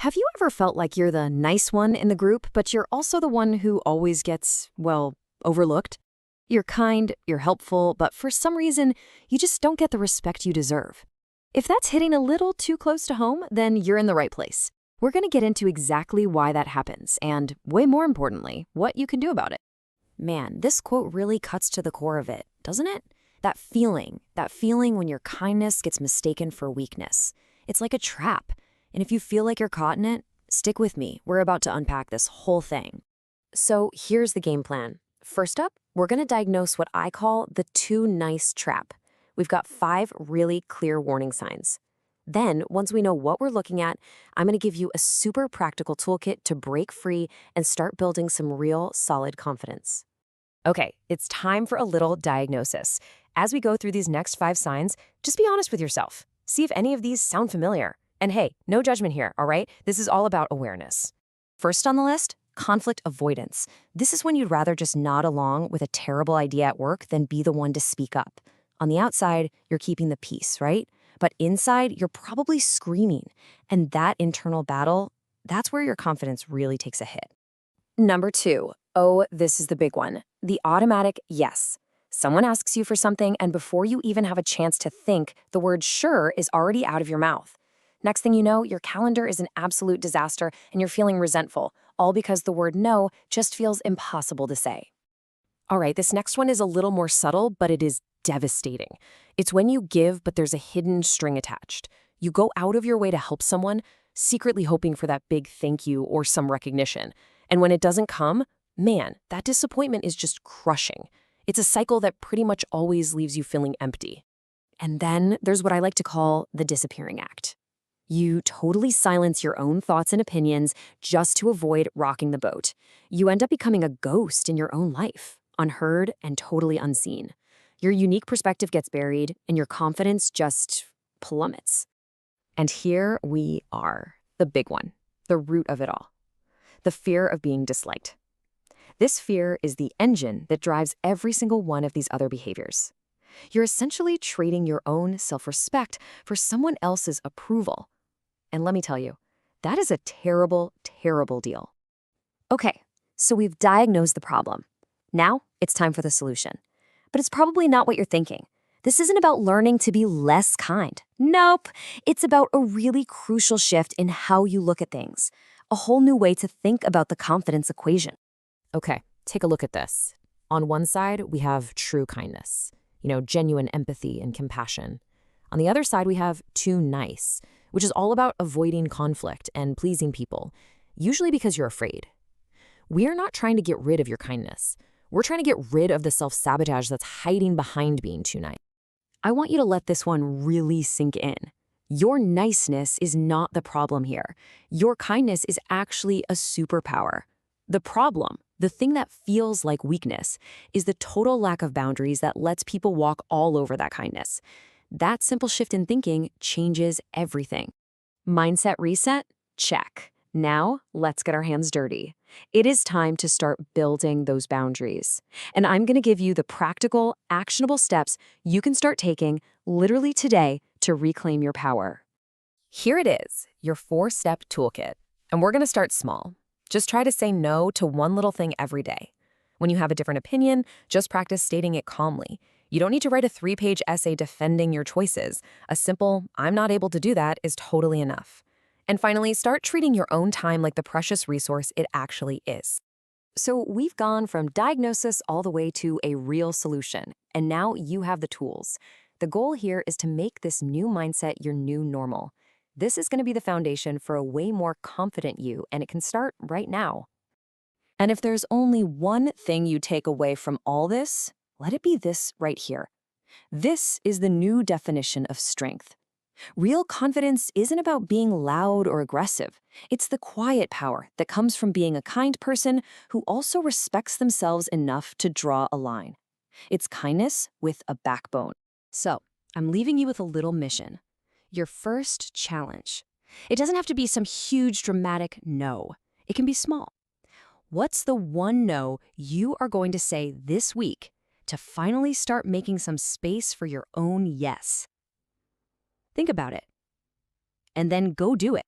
Have you ever felt like you're the nice one in the group, but you're also the one who always gets, well, overlooked? You're kind, you're helpful, but for some reason, you just don't get the respect you deserve. If that's hitting a little too close to home, then you're in the right place. We're going to get into exactly why that happens, and way more importantly, what you can do about it. Man, this quote really cuts to the core of it, doesn't it? That feeling when your kindness gets mistaken for weakness. It's like a trap. And if you feel like you're caught in it, stick with me. We're about to unpack this whole thing. So here's the game plan. First up, we're going to diagnose what I call the too nice trap. We've got 5 really clear warning signs. Then, once we know what we're looking at, I'm going to give you a super practical toolkit to break free and start building some real solid confidence. Okay, it's time for a little diagnosis. As we go through these next 5 signs, just be honest with yourself. See if any of these sound familiar. And hey, no judgment here, all right? This is all about awareness. First on the list, conflict avoidance. This is when you'd rather just nod along with a terrible idea at work than be the one to speak up. On the outside, you're keeping the peace, right? But inside, you're probably screaming. And that internal battle, that's where your confidence really takes a hit. Number 2. Oh, this is the big one. The automatic yes. Someone asks you for something, and before you even have a chance to think, the word sure is already out of your mouth. Next thing you know, your calendar is an absolute disaster and you're feeling resentful, all because the word no just feels impossible to say. All right, this next one is a little more subtle, but it is devastating. It's when you give, but there's a hidden string attached. You go out of your way to help someone, secretly hoping for that big thank you or some recognition. And when it doesn't come, man, that disappointment is just crushing. It's a cycle that pretty much always leaves you feeling empty. And then there's what I like to call the disappearing act. You totally silence your own thoughts and opinions just to avoid rocking the boat. You end up becoming a ghost in your own life, unheard and totally unseen. Your unique perspective gets buried and your confidence just plummets. And here we are, the big one, the root of it all. The fear of being disliked. This fear is the engine that drives every single one of these other behaviors. You're essentially trading your own self-respect for someone else's approval. And let me tell you, that is a terrible, terrible deal. Okay, so we've diagnosed the problem. Now it's time for the solution. But it's probably not what you're thinking. This isn't about learning to be less kind. Nope. It's about a really crucial shift in how you look at things. A whole new way to think about the confidence equation. Okay, take a look at this. On one side, we have true kindness, genuine empathy and compassion. On the other side, we have too nice, which is all about avoiding conflict and pleasing people, usually because you're afraid. We're not trying to get rid of your kindness. We're trying to get rid of the self-sabotage that's hiding behind being too nice. I want you to let this one really sink in. Your niceness is not the problem here. Your kindness is actually a superpower. The problem, the thing that feels like weakness, is the total lack of boundaries that lets people walk all over that kindness. That simple shift in thinking changes everything. Mindset reset? Check. Now, let's get our hands dirty. It is time to start building those boundaries. And I'm going to give you the practical, actionable steps you can start taking literally today to reclaim your power. Here it is, your 4-step toolkit. And we're going to start small. Just try to say no to one little thing every day. When you have a different opinion, just practice stating it calmly. You don't need to write a 3-page essay defending your choices. A simple, I'm not able to do that, is totally enough. And finally, start treating your own time like the precious resource it actually is. So we've gone from diagnosis all the way to a real solution, and now you have the tools. The goal here is to make this new mindset your new normal. This is going to be the foundation for a way more confident you, and it can start right now. And if there's only one thing you take away from all this, let it be this right here. This is the new definition of strength. Real confidence isn't about being loud or aggressive. It's the quiet power that comes from being a kind person who also respects themselves enough to draw a line. It's kindness with a backbone. So, I'm leaving you with a little mission. Your first challenge. It doesn't have to be some huge dramatic no. It can be small. What's the one no you are going to say this week to finally start making some space for your own yes? Think about it. And then go do it.